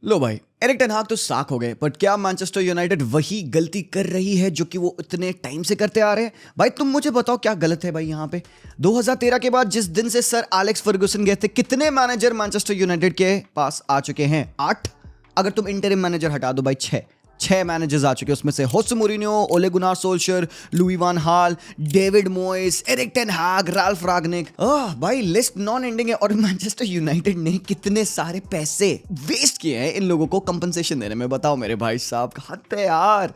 लो भाई, Eric ten हाग तो साक हो गए, बट क्या मैनचेस्टर यूनाइटेड वही गलती कर रही है जो कि वो इतने टाइम से करते आ रहे हैं? भाई तुम मुझे बताओ क्या गलत है भाई यहाँ पे। 2013 के बाद जिस दिन से सर एलेक्स फर्गुसन गए थे, कितने मैनेजर मैनचेस्टर यूनाइटेड के पास आ चुके हैं? 8। अगर तुम इंटरिम मैनेजर हटा दो भाई, 6 मैनेजर्स आ चुके हैं। उसमें से होसे मोरिन्यो, ओले गुनार सोल्शर, लुई वान हाल, डेविड मोइस, एरिक टेन हाग, राल्फ रागनिक। भाई लिस्ट नॉन एंडिंग है। और मैनचेस्टर यूनाइटेड ने कितने सारे पैसे वेस्ट किए हैं इन लोगों को कंपनसेशन देने में। बताओ मेरे भाई साहब, हद है यार।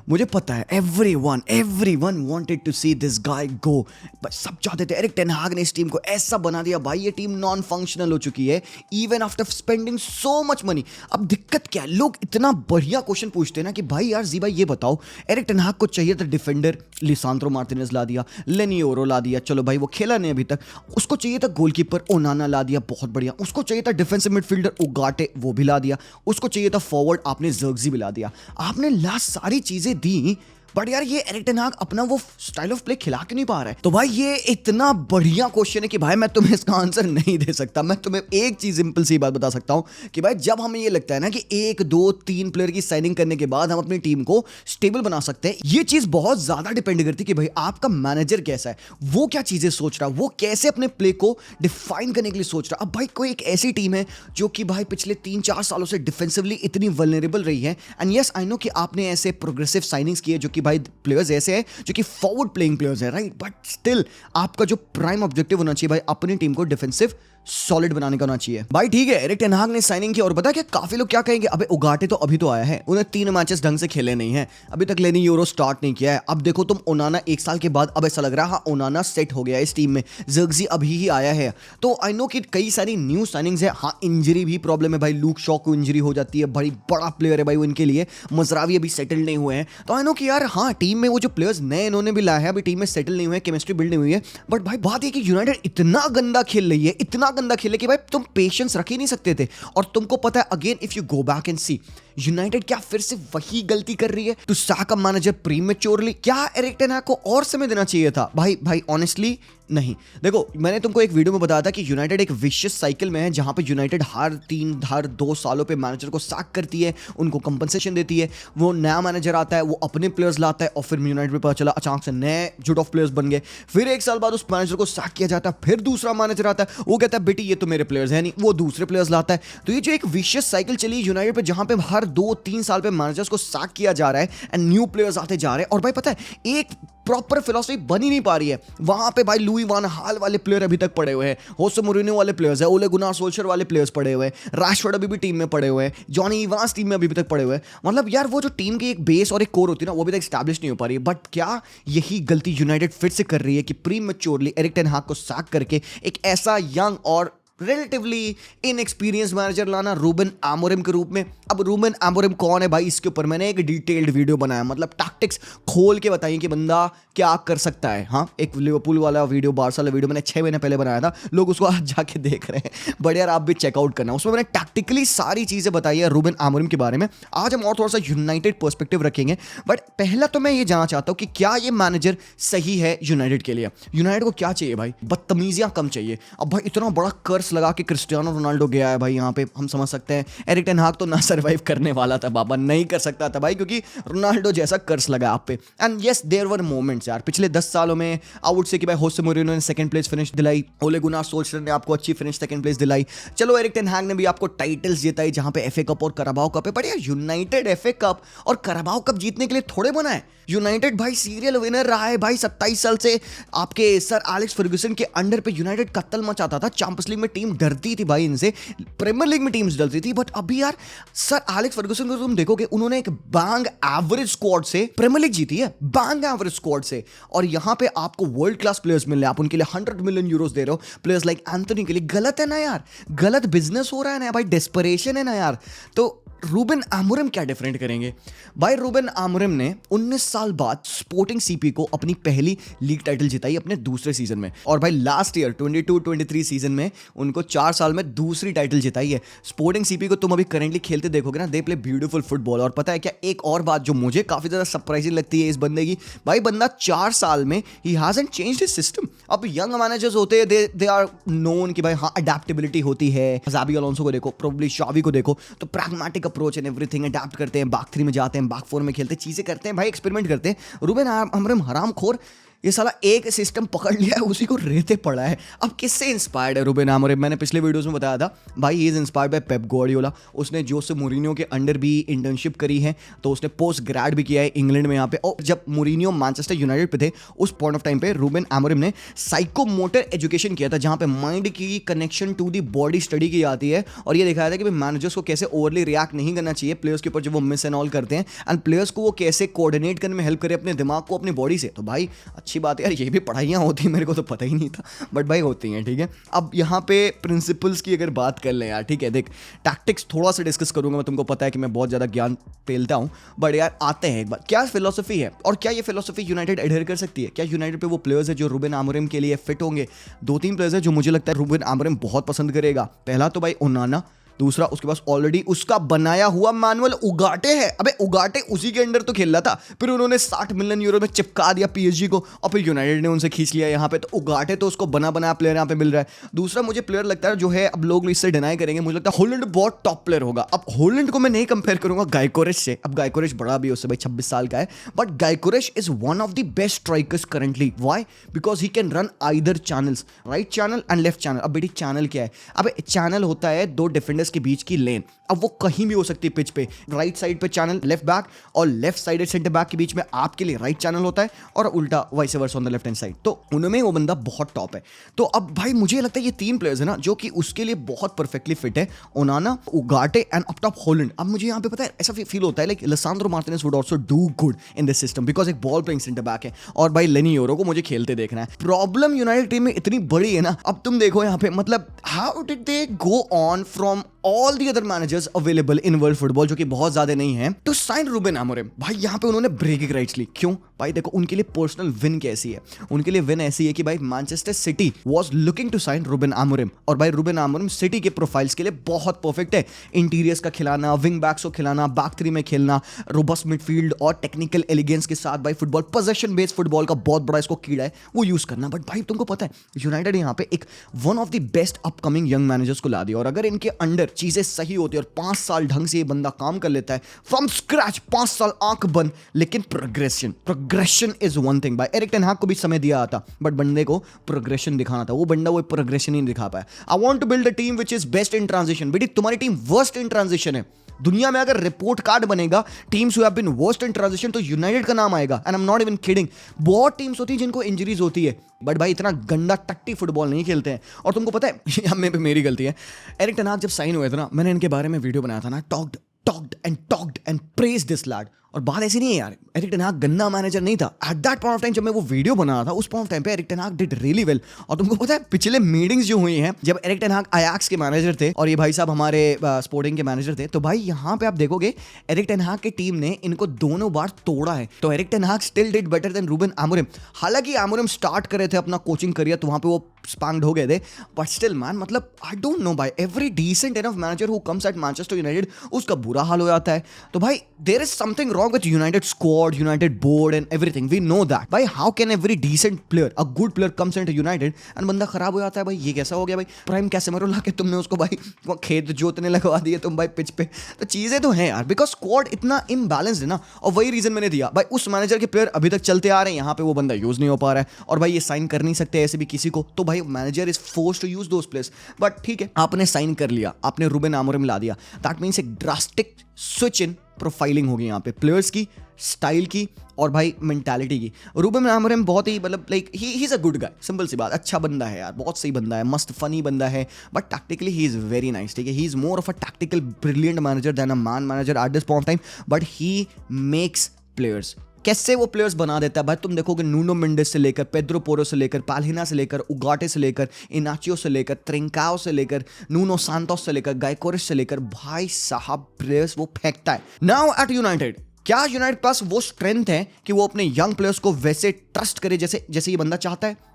मुझे पता है everyone wanted to see this guy go, बस सब चाहते थे। एरिक टेन हाग ने इस टीम को ऐसा बना दिया भाई, ये टीम नॉन फंक्शनल हो चुकी है even after spending so much money. अब दिक्कत क्या है, लोग इतना बढ़िया क्वेश्चन पूछते हैं ना कि भाई यार जी भाई ये बताओ, एरिक टेन हाग को चाहिए था डिफेंडर, लिसांद्रो मार्टिनेज ला दिया, लेनी ओरो ला दिया, चलो भाई वो खेला नहीं अभी तक। उसको चाहिए था गोलकीपर, ओनाना ला दिया, बहुत बढ़िया। उसको चाहिए था डिफेंसिव मिडफील्डर, उगाटे, वो भी ला दिया। उसको चाहिए था फॉरवर्ड, आपने जर्गजी भी ला दिया। आपने लास्ट सारी चीजें दी, बट यार ये एरिक टेन हाग अपना वो स्टाइल ऑफ प्ले खिला क्यों नहीं पा रहा है? तो भाई ये इतना बढ़िया क्वेश्चन है कि भाई मैं तुम्हें इसका आंसर नहीं दे सकता। मैं तुम्हें एक चीज सिंपल सी बात बता सकता हूं कि भाई जब हमें ये लगता है ना कि 1 2 3 प्लेयर की साइनिंग करने के बाद हम अपनी टीम को स्टेबल बना सकते हैं, ये चीज बहुत ज्यादा डिपेंड करती है कि भाई आपका मैनेजर कैसा है, वो क्या चीजें सोच रहा है, वो कैसे अपने प्ले को डिफाइन करने के लिए सोच रहा है। अब भाई कोई एक ऐसी टीम है जो कि भाई पिछले 3-4 सालों से डिफेंसिवली इतनी वल्नरेबल रही है, एंड यस आई नो कि आपने ऐसे प्रोग्रेसिव साइनिंग्स किए जो कि भाई प्लेयर्स ऐसे हैं जो कि फॉरवर्ड प्लेइंग प्लेयर्स हैं, राइट? बट स्टिल आपका जो प्राइम ऑब्जेक्टिव होना चाहिए भाई, अपनी टीम को डिफेंसिव सॉलिड बनाने का होना चाहिए। भाई ठीक है, एरिक टेन हाग ने साइनिंग की, और पता है क्या काफी लोग क्या कहेंगे, अबे उगाटे तो अभी तो आया है, उन्हें 3 मैचेस ढंग से खेले नहीं है, अभी तक लेनी यूरो स्टार्ट नहीं किया है। अब देखो तुम, ओनाना 1 साल के बाद अब ऐसा लग रहा है हाँ ओनाना सेट हो गया है इस टीम में, जर्गजी अभी ही आया है। तो आई नो कि कई सारी न्यू साइनिंग्स है। हाँ इंजरी भी प्रॉब्लम है भाई, लूक शॉ को इंजरी हो जाती है, बड़ी बड़ा प्लेयर है भाई वो इनके लिए। मजरावी अभी सेटल नहीं हुए हैं। तो आई नो कि यार हाँ टीम में वो जो प्लेयर्स नए इन्होंने भी लाया है, अभी टीम में सेटल नहीं हुए, केमिस्ट्री बिल्ड नहीं हुई है। बट भाई बात ये कि यूनाइटेड इतना गंदा खेल रही है, इतना गंदा खेल रही है कि भाई तुम पेशेंस रख ही नहीं सकते थे। और तुमको पता है again if you go back and see, United क्या फिर से वही गलती कर रही है to sack a manager prematurely? क्या एरिक टेन हाग को और समय देना चाहिए था? भाई ऑनेस्टली नहीं। देखो मैंने तुमको एक वीडियो में बताया था कि यूनाइटेड एक विशियस साइकिल में है, जहां पे यूनाइटेड हर 2 सालों पे मैनेजर को सैक करती है, उनको कंपनसेशन देती है, वो नया मैनेजर आता है, वो अपने प्लेयर्स लाता है, और फिर यूनाइटेड में पता चला अचानक से नए जुट ऑफ प्लेयर्स बन गए। फिर 1 साल बाद उस मैनेजर को सैक किया जाता है, फिर दूसरा मैनेजर आता है, वो कहता है बेटी ये तो मेरे प्लेयर्स है नहीं, वो दूसरे प्लेयर्स लाता है। तो ये जो एक विशियस साइकिल चली यूनाइटेड पे, जहां पे हर 2-3 साल पे मैनेजर्स को सैक किया जा रहा है एंड न्यू प्लेयर्स आते जा रहे हैं, और भाई पता है एक प्रॉपर फिलॉसफी बनी नहीं पा रही है। वहां पे भाई लुई वान हाल वाले प्लेयर अभी तक पड़े हुए हैं, होसे मोरिन्यो वाले प्लेयर्स है, ओले गुनार सोल्शर वाले प्लेयर्स पड़े हुए हैं, राशफोर्ड अभी भी टीम में पड़े हुए हैं, जॉनी इवांस टीम में अभी तक पड़े हुए हैं। मतलब यार वो जो टीम की एक बेस और एक कोर होती है ना, वो अभी तक स्टैब्लिश नहीं हो पा रही है। बट क्या यही गलती यूनाइटेड फिर से कर रही है कि प्रीमेच्योरली एरिक टेन हाग को सैक करके एक ऐसा यंग और रिलेटिवली इनएक्सपीरियंस मैनेजर लाना रूबन आमोरिम के रूप में? अब रूबन आमोरिम कौन है भाई, इसके ऊपर मैंने एक डिटेल्ड वीडियो बनाया, मतलब टैक्टिक्स खोल के बताइए कि बंदा क्या कर सकता है। हाँ एक लिवरपूल वाला वीडियो, बार्सा वाला वीडियो मैंने 6 महीने पहले बनाया था, लोग उसको आज जाके देख रहे हैं, बट यार आप भी चेकआउट करना। उसमें मैंने टैक्टिकली सारी चीजें बताई है रूबन आमोरिम के बारे में। आज हम और थोड़ा सा यूनाइटेड पर्सपेक्टिव रखेंगे, बट पहला तो मैं ये जानना चाहता हूँ कि क्या ये मैनेजर सही है यूनाइटेड के लिए? यूनाइटेड को क्या चाहिए भाई? बदतमीजियां कम चाहिए। अब भाई इतना बड़ा कर्स लगा के क्रिस्टियानो रोनाल्डो गया है भाई, यहाँ पे हम समझ सकते हैं एरिक टेन हाग तो ना सर्वाइव करने वाला था बाबा, नहीं कर सकता था भाई, क्योंकि रोनाल्डो जैसा कर्स लगा आप पे। And yes there were moments यार पिछले 10 सालों में, आई वुड से कि भाई होसे मोरिन्यो ने सेकंड प्लेस फिनिश दिलाई, ओले गुनार सोल्शर ने आपको अच्छी फिनिश सेकंड प्लेस दिलाई, चलो एरिक टेन हाग ने भी आपको टाइटल्स जिताई जहां पे एफए कप और कराबाओ कप है। बट यार यूनाइटेड एफए कप और कराबाओ कप जीतने के लिए थोड़े बना है। यूनाइटेड भाई सीरियल विनर रहा है भाई 27 साल से। आपके सर एलेक्स फर्गुसन के अंडर पे यूनाइटेड कत्ल मचाता था, चैंपियंस लीग में टीम डरती थी भाई इनसे, प्रीमियर लीग में टीम्स डरती थी। बट अभी यार सर एलेक्स फर्गुसन को तुम देखोगे, उन्होंने एक बैंग एवरेज स्क्वाड से प्रीमियर लीग जीती है, बैंग एवरेज स्क्वाड से। और यहां पे आपको वर्ल्ड क्लास प्लेयर्स मिल रहे हैं, आप उनके लिए 100 मिलियन यूरोस दे रहे हो, प्लेयर्स लाइक एंथोनी के लिए। गलत है ना यार, गलत बिजनेस हो रहा है ना भाई, डेस्परेशन है ना यार। तो रूबेन अमोरिम क्या डिफरेंट करेंगे भाई? रूबेन अमोरिम ने 19 साल बाद स्पोर्टिंग सीपी को अपनी पहली लीग टाइटल जिताई अपने दूसरे सीजन में, और भाई लास्ट ईयर 22-23 सीजन में उनको 4 साल में दूसरी टाइटल जिताई है। स्पोर्टिंग सीपी को तुम अभी करेंटली खेलते देखोगे ना, दे प्ले ब्यूटीफुल फुटबॉल। और पता है क्या, एक और बात जो मुझे काफी ज्यादा सरप्राइजिंग लगती है इस बंदे की, भाई बंदा 4 साल में he hasn't changed his system. अब यंग मैनेजर्स होते हैं, दे आर नोन कि भाई हाँ अडेप्टेबिलिटी होती है। ज़ाबी अलोंसो को देखो, प्रोबब्ली शावी को देखो, तो pragmatic approach and everything, adapt करते हैं, बैक 3 में जाते हैं, बैक 4 में खेलते हैं, चीजें करते हैं भाई, एक्सपेरिमेंट करते हैं। रूबेन अमोरिम हरामखोर, ये साला एक सिस्टम पकड़ लिया है, उसी को रेते पड़ा है। अब किससे इंस्पायर्ड है रूबेन अमोरिम? मैंने पिछले वीडियोस में बताया था भाई, he is inspired by Pep Guardiola. उसने जोसे मूरिन्यो के अंडर भी इंटर्नशिप करी है, तो उसने पोस्ट ग्रेड भी किया है इंग्लैंड में यहाँ पे। और जब मूरिन्यो मैनचेस्टर यूनाइटेड पे थे, उस पॉइंट ऑफ टाइम पे रूबेन अमोरिम ने साइकोमोटर एजुकेशन किया था, जहाँ पे माइंड की connection to the body study की जाती है, और ये दिखाया था कि मैनेजर्स को कैसे ओवरली रिएक्ट नहीं करना चाहिए प्लेयर्स के ऊपर जब वो मिस एंड ऑल करते हैं, एंड प्लेयर्स को वो कैसे कोऑर्डिनेट करने में हेल्प करे अपने दिमाग को अपनी बॉडी से। तो भाई अच्छी बात है यार, ये भी पढ़ाइयाँ होती हैं, मेरे को तो पता ही नहीं था, बट भाई होती हैं, ठीक है। अब यहाँ पे प्रिंसिपल्स की अगर बात कर लें यार, ठीक है, देख टैक्टिक्स थोड़ा सा डिस्कस करूंगा मैं, तुमको पता है कि मैं बहुत ज़्यादा ज्ञान पेलता हूँ, बट यार आते हैं एक बार, क्या फिलोसफी है और क्या ये फिलोसफी यूनाइटेड एडहेयर कर सकती है? क्या यूनाइटेड पे वो प्लेयर्स है जो रूबेन अमोरिम के लिए फिट होंगे? 2-3 प्लेयर्स है जो मुझे लगता है रूबेन अमोरिम बहुत पसंद करेगा। पहला तो भाई ओनाना, दूसरा उसके पास ऑलरेडी उसका बनाया हुआ मैनुअल उगाटे है। अबे उगाटे उसी के अंडर तो खेल रहा था, फिर उन्होंने 60 मिलियन यूरो में चिपका दिया पीएसजी को, और फिर यूनाइटेड ने उनसे खींच लिया यहाँ पे। तो उगाटे तो उसको बना बनाया प्लेयर यहाँ पे मिल रहा है। दूसरा मुझे प्लेयर लगता है जो है, अब लोग इससे डिनाई करेंगे, मुझे लगता है हॉलैंड बहुत टॉप प्लेयर होगा। अब हॉलैंड को मैं नहीं कंपेयर करूंगा गायकोरेश से, अब गायकोरेश बड़ा भी उससे भाई 26 साल का है, but Gyokeres is one of the best strikers currently. Why? Because he can run either channels, right channel and left channel. अब बेटी चैनल क्या है? अब चैनल होता है दो डिफेंडर्स के बीच की लेन, अब वो कहीं भी हो सकती है पिच पे। राइट साइड पे चैनल लेफ्ट बैक, और लेफ्ट साइड सेंटर बैक के बीच में आपके लिए राइट चैनल होता है, और उल्टा vice versa on the left hand side. तो उनमें वो बंदा बहुत टॉप है। तो अब भाई मुझे लगता है ये 3 प्लेयर्स है ना जो कि उसके लिए बहुत परफेक्टली फिट है, ओनाना, उगाटे एंड अप टॉप हॉलैंड। अब मुझे यहाँ पे पता है ऐसा फील होता है like Lisandro Martinez would also do good in this system, because एक बॉल प्लेइंग सेंटर बैक है, और भाई लेनी योरो को मुझे खेलते देखना है। प्रॉब्लम यूनाइटेड टीम में इतनी बड़ी है ना, अब तुम देखो यहाँ पे, मतलब how did they go on from all the other managers available in world football, जो कि बहुत ज्यादा नहीं है, टू साइन रूबेन अमोरिम। भाई यहाँ पे उन्होंने ब्रेकिंग राइट्स ली। क्यों भाई? देखो उनके लिए पर्सनल विन कैसी है, उनके लिए विन ऐसी है कि भाई Manchester City was looking to sign Ruben Amorim, और भाई रूबेन अमोरिम सिटी के प्रोफाइल्स के लिए बहुत परफेक्ट है। इंटीरियर्स का खिलाना, विंग बैक्स को खिलाना, बैक 3 में खेलना, रोबस्ट मिडफील्ड और टेक्निकल एलिगेंस के साथ भाई फुटबॉल, पोजेशन बेस्ड फुटबॉल का बहुत बड़ा इसको कीड़ा है, वो यूज करना। बट भाई तुमको पता है यूनाइटेड यहाँ पे एक one of the best upcoming young managers को ला दिया, और अगर इनके अंडर चीजें सही होती है और 5 साल ढंग से ये बंदा काम कर लेता है फ्रॉम स्क्रैच, 5 साल आंख बंद, लेकिन प्रोग्रेशन इज वन थिंग। भाई एरिक टेन हाग को भी समय दिया था, बट बंदे को प्रोग्रेशन दिखाना था, वो बंदा वो प्रोग्रेशन ही दिखा पाया। I want to build a team which is best in transition. बेटी तुम्हारी टीम वर्स्ट इन ट्रांजिशन है। दुनिया में अगर रिपोर्ट कार्ड बनेगा teams who have been worst in transition, तो यूनाइटेड का नाम आएगा, and I am not even kidding. बहुत टीम्स होती है जिनको इंजरीज होती है, बट भाई इतना गंदा टट्टी फुटबॉल नहीं खेलते हैं। और तुमको पता है मेरी गलती है, एरिक टेन हाग जब साइन हुए थे ना, मैंने इनके बारे में वीडियो बनाया था ना, talked and praise this lad. और बात ऐसी नहीं है यार, एरिक टेन हाग गंदा मैनेजर नहीं था। At that point of time जब मैं वो वीडियो बना रहा था, उस पॉइंट ऑफ टाइम पे एरिक टेन हाग डिड रियली वेल। और तुमको पता है पिछले मीटिंग्स जो हुई हैं, जब एरिक टेन हाग अयाक्स के मैनेजर थे और ये भाई साहब हमारे स्पोर्टिंग के मैनेजर थे, तो भाई यहाँ पे आप देखोगे एरिक टेन हाग की टीम ने इनको दोनों बार तोड़ा है। तो एरिक टेन हाग still did better than Ruben Amorim. हालांकि अमोरिम स्टार्ट करे थे अपना कोचिंग करियर, तो वहां पे वो स्पैंक्ड हो गए थे, बट स्टिल मैन, मतलब आई डोंट नो भाई, every decent enough manager who comes at Manchester United उसका बुरा हाल हो जाता है। तो भाई there is something wrong with United squad, United board and everything, we know that. भाई how can every decent player, a good player comes into United and बंदा खराब हो जाता है? भाई ये कैसा हो गया भाई? प्राइम कैसेमेरो लाके तुमने उसको भाई खेत जोतने लगवा दिए तुम भाई पिच पे। तो चीजें तो हैं यार, बिकॉज स्क्वाड इतना इम्बैलेंस्ड है ना, और वही रीजन मैंने दिया भाई, उस मैनेजर के प्लेयर अभी तक चलते आ रहे हैं, यहाँ पे वो बंदा यूज नहीं हो पा रहा है, और भाई ये साइन कर नहीं सकते ऐसे भी किसी को, तो भाई manager is forced to use those players. But ठीक है, आपने साइन कर लिया, आपने रूबेन अमोरिम ला दिया, दैट मींस एक ड्रास्टिक स्विच इन प्रोफाइलिंग होगी यहाँ पे, प्लेयर्स की, स्टाइल की, और भाई मेंटालिटी की। रूबेन अमोरिम बहुत ही मतलब like he is a good guy, simple सी बात, अच्छा बंदा है यार, बहुत सही बंदा है, मस्त फनी बंदा है, but tactically he is very nice. ठीक है, he is more of a tactical brilliant manager than a man manager at this point of time, but he makes players कैसे वो प्लेयर्स बना देता है भाई। तुम देखोगे नूनो मेंडेस से लेकर, पेड्रो पोरो से लेकर, पाल्हिना से लेकर, उगाटे से लेकर, इनाचियो से लेकर, त्रिंकाओ से लेकर, नूनो सांतोस से लेकर, गायकोरिस से लेकर, भाई साहब प्लेयर्स वो फेंकता है। नाउ एट यूनाइटेड, क्या यूनाइटेड के पास वो स्ट्रेंथ है कि वो अपने यंग प्लेयर्स को वैसे ट्रस्ट करे जैसे जैसे ये बंदा चाहता है?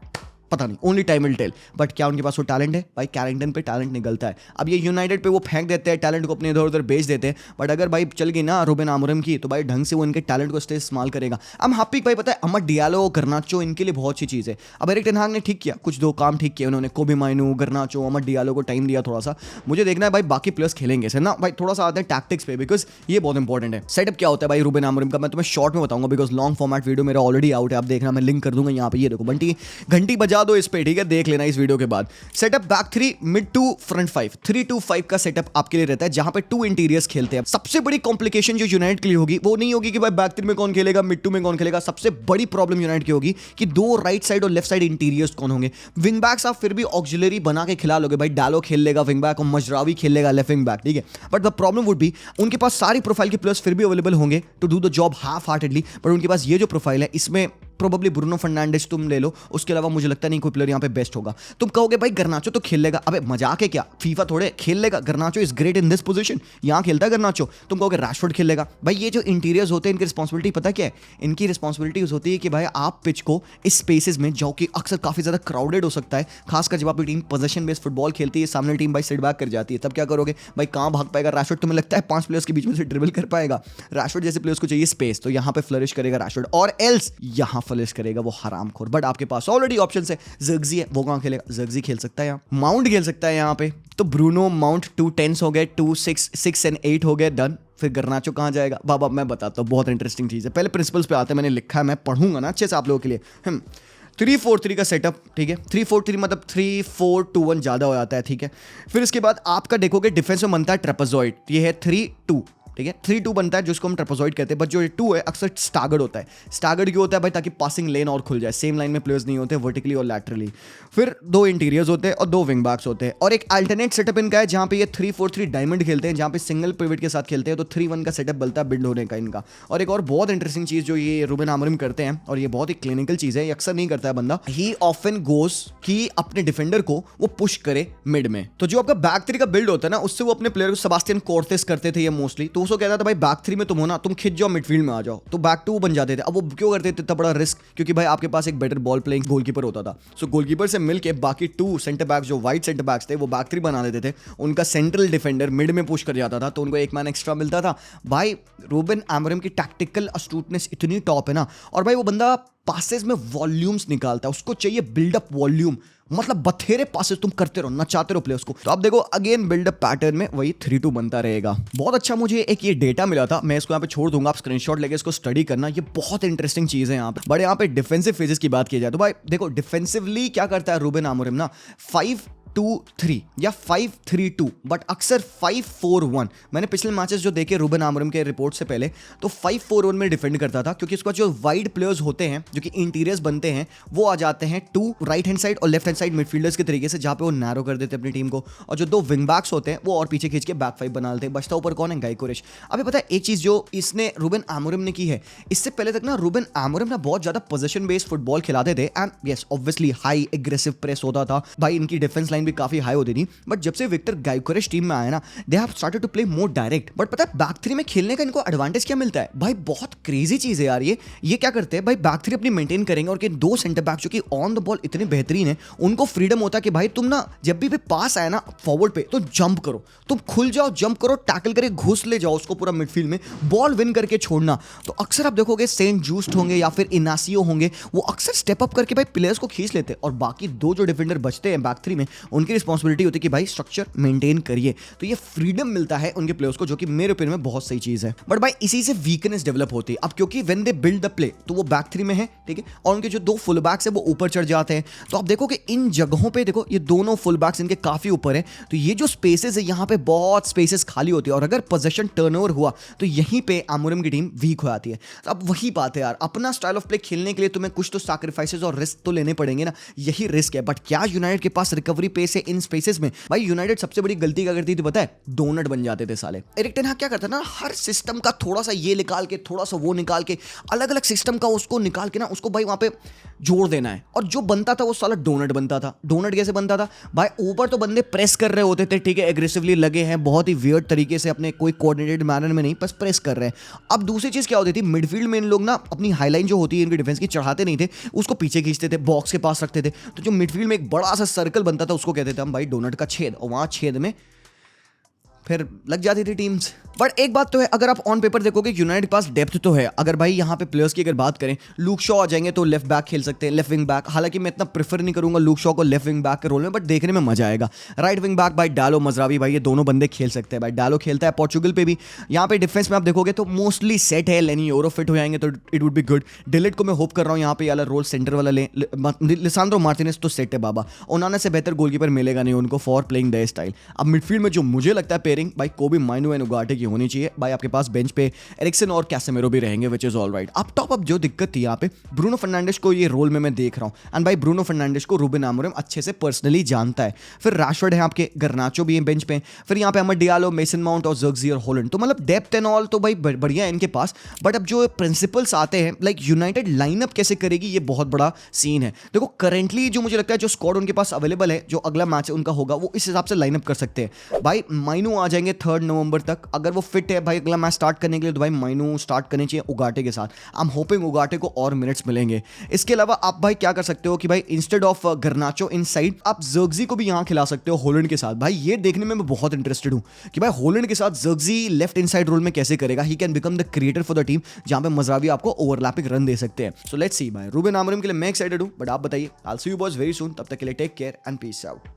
पता नहीं, only time will tell. But क्या उनके पास वो टैलेंट है भाई? कैरिंगटन पे टैलेंट निकलता है। अब ये यूनाइटेड पे वो फेंक देते हैं टैलेंट को, अपने इधर उधर बेच देते हैं। बट अगर भाई चल गई ना रूबेन अमोरिम की, तो भाई ढंग से वो इनके टैलेंट को इस्तेमाल करेगा। अब हैप्पी भाई पता है, अमर डियालो, गर्नाचो, इनके लिए बहुत अच्छी चीज़ है। अब एरिक टेन हाग ने ठीक किया, कुछ दो काम ठीक किया उन्होंने। कोबी माइनू, गर्नाचो, अमर डियालो को टाइम दिया थोड़ा सा। मुझे देखना है भाई बाकी प्लेयर्स खेलेंगे से ना भाई। थोड़ा सा आते हैं टैक्टिक्स पे, बिकॉज ये बहुत इंपॉर्टेंट है। सेटअप क्या होता है भाई रूबेन अमोरिम का, मैं तुम्हें शॉर्ट में बताऊंगा, बिकॉज लॉन्ग फॉर्मेट वीडियो मेरा ऑलरेडी आउट है। आप देखना, मैं लिंक कर दूंगा यहाँ पे। ये देखो बंटी, घंटी बजा दो इस पे, ठीक है, देख लेना इस वीडियो के बाद। सेटअप बैक 3, मिड 2, फ्रंट 5, 3-2-5 का सेटअप आपके लिए रहता है, जहां पे 2 इंटीरियर्स खेलते हैं। सबसे बड़ी कॉम्प्लिकेशन जो यूनाइटेड के लिए होगी वो नहीं होगी कि भाई बैक 3 में कौन खेलेगा, मिड 2 में कौन खेलेगा। सबसे बड़ी प्रॉब्लम यूनाइटेड की होगी कि 2 राइट साइड और लेफ्ट साइड इंटीरियर्स कौन होंगे। विंग बैक्स आप फिर भी ऑक्सिलरी बना के खिला लोगे भाई। डालो खेल लेगा विंग बैक और मजरावी खेल लेगा लेफ्ट विंग बैक, ठीक है। But the problem would be, उनके पास सारी प्रोफाइल के प्लेयर्स फिर भी अवेलेबल होंगे to do the job half heartedly. But उनके पास ये जो प्रोफाइल है, इसमें प्रोबेबली ब्रूनो फर्नांडिस तुम ले लो, उसके अलावा मुझे लगता नहीं कोई प्लेयर यहाँ पे बेस्ट होगा। तुम कहोगे भाई गर्नाचो तो खेल लेगा, अबे मजाक है क्या? फीफा थोड़े खेल लेगा? गर्नाचो is great in this position, यहाँ खेलता है गर्नाचो। तुम कहोगे रैशफोर्ड खेल लेगा। भाई ये जो इंटीरियर्स होते हैं, इनकी रिस्पॉन्सिबिलिटी पता क्या है? इनकी रिस्पॉन्सिबिलिटी होती है कि भाई आप पिच को इस स्पेसेस में, जो कि अक्सर काफी ज्यादा क्राउडेड हो सकता है, खासकर जब आपकी टीम पोजीशन बेस्ड फुटबॉल खेलती है, सामने टीम भाई सेट बैक कर जाती है, तब क्या करोगे भाई? कहाँ भाग पाएगा रैशफोर्ड? तुम्हें लगता है 5 प्लेयर्स के बीच में से ड्रिबल कर पाएगा? रैशफोर्ड जैसे प्लेयर्स को चाहिए स्पेस, तो यहाँ पे फ्लरिश करेगा रैशफोर्ड, और एल्स यहाँ फ्लरिश करेगा वो हरामखोर। बट आपके पास ऑलरेडी ऑप्शन है, ज़र्क्ज़ी है, वो कहाँ खेलेगा? ज़र्क्ज़ी खेल सकता है यहाँ, माउंट खेल सकता है यहाँ पे। तो ब्रूनो, माउंट 2 10s हो गए, 2 6 and 8 हो गए, डन। फिर गर्नाचो कहाँ जाएगा बाबा? मैं बताता हूँ, बहुत इंटरेस्टिंग चीज़ है। पहले प्रिंसिपल्स पे आते हैं, मैंने लिखा है, मैं पढ़ूंगा ना अच्छे से आप लोगों के लिए। 3-4-3 का सेटअप, ठीक है। 3-4-3 मतलब 3-4-2-1 ज़्यादा हो जाता है, ठीक है। फिर इसके बाद आपका देखोगे डिफेंस में बनता है ट्रेपेजॉइड, ये है 3-2, ठीक है। 3-2 बनता है जिसको हम ट्रेपेजॉइड कहते हैं। बट जो 2 है अक्सर स्टागर्ड होता है। स्टागर्ड क्यों होता है भाई? ताकि पासिंग लेन और खुल जाए, सेम लाइन में प्लेयर्स नहीं होते वर्टिकली और लैटरली। फिर 2 इंटीरियर्स होते हैं और 2 विंग बैक्स होते हैं। और एक अल्टरनेट सेटअप इनका है जहां पे ये 3-4-3 डायमंड खेलते हैं, जहां पे सिंगल पिवट के साथ खेलते हैं। तो 3-1 का सेटअप बनता है बिल्ड होने का इनका। और एक और बहुत इंटरेस्टिंग चीज जो ये रूबेन अमोरिम करते हैं, और ये बहुत ही क्लिनिकल चीज है, ये अक्सर नहीं करता है बंदा, ही ऑफन गोज कि अपने डिफेंडर को वो पुश करे मिड में। तो जो आपका बैक 3 का बिल्ड होता है ना, उससे वो अपने प्लेयर को सेबास्टियन कोर्टेस करते थे ये मोस्टली। तो उसको कहता था भाई बैक 3 में तुम हो ना, तुम खिंच जाओ मिडफील्ड में आ जाओ, तो बैक 2 बन जाते थे। अब वो क्यों करते थे इतना बड़ा रिस्क? क्योंकि भाई आपके पास एक बेटर बॉल प्लेइंग गोलकीपर होता था। सो गोलकीपर से मिलके बाकी 2 सेंटर बैक्स जो वाइड सेंटर बैक्स थे वो बैक 3 बना देते थे। उनका सेंट्रल डिफेंडर मिड में पुश कर जाता था, तो उनको एक मैन एक्स्ट्रा मिलता था। भाई रूबेन अमोरिम की टैक्टिकल अस्टूटनेस इतनी टॉप है ना। और भाई वो बंदा पासेस में वॉल्यूम्स निकालता है, उसको चाहिए बिल्डअप वॉल्यूम, मतलब बथेरे पासेस तुम करते रहो, नचाते रहो प्लेयर्स को। तो आप देखो अगेन बिल्डअप पैटर्न में वही 3-2 बनता रहेगा। बहुत अच्छा मुझे एक ये डेटा मिला था, मैं इसको यहाँ पे छोड़ दूंगा, आप स्क्रीनशॉट लेके इसको स्टडी करना, ये बहुत इंटरेस्टिंग चीज है यहाँ पे। बट यहाँ पे डिफेंसिव फेजेस की बात की जाए तो भाई देखो डिफेंसिवली क्या करता है रूबेन अमोरिम ना, 5-2-3 या 5-3-2, बट अक्सर 5-4-1। मैंने पिछले मैचेस जो देखे रूबेन अमोरिम के रिपोर्ट से पहले, तो 5-4-1 में डिफेंड करता था, क्योंकि इसका जो वाइड प्लेयर्स होते हैं जो कि इंटीरियर्स बनते हैं, वो आ जाते हैं 2 राइट हैंड साइड और लेफ्ट हैंड साइड मिडफील्डर्स के तरीके से, जहां पे वो नैरो कर देते हैं अपनी टीम को। और जो 2 विंग बैक्स होते हैं वो और पीछे खींच के बैक 5 बना लेते हैं। बचता ऊपर कौन है? गायकोरिश। अभी पता है एक चीज जो इसने रूबेन अमोरिम ने की है, इससे पहले तक ना रूबेन अमोरिम ना बहुत ज्यादा पोजीशन बेस्ड फुटबॉल खिलाते थे, and yes obviously high aggressive press होता था भाई, इनकी डिफेंस लाइन भी काफी हाई होती थी। बट जब से विक्टर गायकोरिश टीम में आया ना, they have started to play more direct. But पता है बैक 3 में खेलने का इनको एडवांटेज क्या मिलता है भाई? बहुत क्रेजी चीज है यार ये क्या करते हैं भाई, बैक 3 अपनी मेंटेन करेंगे, और 2 सेंटर बैक जो कि ऑन द बॉल इतने बेहतरीन है, उनको फ्रीडम होता है कि भाई तुम ना जब भी पास आए ना फॉरवर्ड पे, तो जंप करो, तुम खुल जाओ, जंप करो, टैकल करके घुस ले जाओ उसको पूरा मिडफील्ड में, बॉल विन करके छोड़ना। तो अक्सर आप देखोगे सेंट जूस्ट होंगे या फिर इनासियो होंगे, वो अक्सर स्टेप अप करके भाई प्लेयर्स को खींच लेते हैं, और बाकी 2 जो डिफेंडर बचते हैं बैक 3 में, उनकी रिस्पॉन्सिबिलिटी होती है कि भाई स्ट्रक्चर मेंटेन करिए। तो ये फ्रीडम मिलता है उनके प्लेयर्स को, जो कि मेरे ओपिनियन में बहुत सही चीज है। बट भाई इसी से वीकनेस डेवलप होती है। अब क्योंकि when they build the play, तो वो बैक 3 में है, ठीक है, और उनके जो 2 फुल बैक्स है वो ऊपर चढ़ जाते हैं। तो आप देखो कि इन जगहों पे देखो ये दोनों फुल बैक्स इनके काफी ऊपर है, तो ये जो स्पेसेस है यहाँ पे बहुत स्पेसेस खाली होती है, और अगर पोजीशन टर्नओवर हुआ तो यहीं पे अमोरिम की टीम वीक हो जाती है। तो अब वही बात है यार, अपना स्टाइल ऑफ प्ले खेलने के लिए तुम्हें कुछ तो सैक्रिफाइसेस और रिस्क तो लेने पड़ेंगे ना, यही रिस्क है। बट क्या यूनाइटेड के पास रिकवरी पेस है इन स्पेसेस में। भाई यूनाइटेड सबसे बड़ी गलती क्या करती थी पता है? डोनट बन जाते थे साले। एरिक टेन हाग क्या करता ना, हर सिस्टम का थोड़ा सा ये निकाल के, थोड़ा सा वो निकाल के, अलग अलग सिस्टम का उसको निकाल के ना, उसको भाई वहां पे जोड़ देना है। और जो बनता था वो साला डोनट बनता था। डोनट कैसे बनता था भाई? ऊपर तो बंदे प्रेस कर रहे होते थे, ठीक है, एग्रेसिवली लगे हैं बहुत ही वियर्ड तरीके से, अपने कोई कोऑर्डिनेटेड मैनर में नहीं, बस प्रेस कर रहे हैं। अब दूसरी चीज क्या होती थी, मिडफील्ड में इन लोग ना अपनी हाईलाइन जो होती है इनकी डिफेंस की चढ़ाते नहीं थे, उसको पीछे खींचते थे, बॉक्स के पास रखते थे। तो जो मिडफील्ड में एक बड़ा सा सर्कल बनता था उसको कहते थे हम भाई डोनट का छेद, और वहां छेद में फिर लग जाती थी टीम्स। बट एक बात तो है, अगर आप ऑन पेपर देखोगे यूनाइटेड के पास डेप्थ तो है। अगर भाई यहाँ पे प्लेयर्स की अगर बात करें, लूक शॉ आ जाएंगे तो लेफ्ट बैक खेल सकते हैं, लेफ्ट विंग बैक। हालांकि मैं इतना प्रेफर नहीं करूंगा लूक शॉ को लेफ्ट विंग बैक के रोल में, बट देखने में मजा आएगा। राइट विंग बैक भाई डालो मजरावी, भाई ये दोनों बंदे खेल सकते हैं। भाई डालो खेलता है पोर्चुगल पे भी। यहाँ पे डिफेंस में आप देखोगे तो मोस्टली सेट है, लेनी यूरो फिट हो जाएंगे तो it would be good. Delete को मैं होप कर रहा हूँ यहाँ पे वाला रोल सेंटर वाला ले। लिसांड्रो मार्टिनेज तो सेट है बाबा, ओनाना से बेहतर गोलकीपर मिलेगा नहीं उनको फॉर प्लेइंग द स्टाइल। अब मिडफील्ड में जो मुझे लगता है पेयरिंग भाई कोबी माइनो एंड उगाटे की होनी चाहिए। भाई आपके पास बेंच पे एरिक्सन और कैसेमेरो भी रहेंगे, विच इज ऑल राइट। अब टॉप अप जो दिक्कत थी यहाँ पे, ब्रूनो फर्नांडिस को ये रोल में मैं देख रहा हूँ। एंड भाई ब्रूनो फर्नांडिस को रूबेन अमोरिम अच्छे से पर्सनली जानता है। फिर रैशफोर्ड है आपके, गर्नाचो भी है बेंच पे, फिर यहाँ पे अमर डियालो, मेसन माउंट और ज़र्क्ज़ी और हॉलैंड। तो मतलब डेप्थ एंड ऑल तो भाई बढ़िया है इनके पास। बट अब जो प्रिंसिपल्स आते हैं, लाइक यूनाइटेड लाइनअप कैसे करेगी, ये बहुत बड़ा सीन है। देखो करंटली जो मुझे लगता है जो स्क्वाड उनके पास अवेलेबल है, जो अगला मैच उनका होगा वो इस हिसाब से लाइनअप कर सकते हैं। भाई माइनू आ जाएंगे 3 नवंबर तक, अगर वो फिट है भाई अगला मैच स्टार्ट करने के लिए, तो भाई माइनू स्टार्ट करनी चाहिए उगाटे के साथ। आई एम होपिंग उगाटे को और मिनट्स मिलेंगे। इसके अलावा आप भाई क्या कर सकते हो कि भाई इंस्टेड ऑफ गर्नाचो इन साइड, आप ज़र्क्ज़ी को भी यहाँ खिला सकते हो हॉलैंड के साथ। भाई ये देखने में मैं बहुत इंटरेस्टेड हूँ कि भाई हॉलैंड के साथ ज़र्क्ज़ी लेफ्ट इनसाइड रोल में कैसे करेगा। He can become the creator for the team, जहाँ पे मजरावी आपको ओवरलैपिंग रन दे सकते हैं। सो लेट्स सी भाई, रूबेन अमोरिम के लिए मैं एक्साइटेड हूँ, बट आप बताइए। I will see you boys very soon, तब तक के लिए take care and peace out.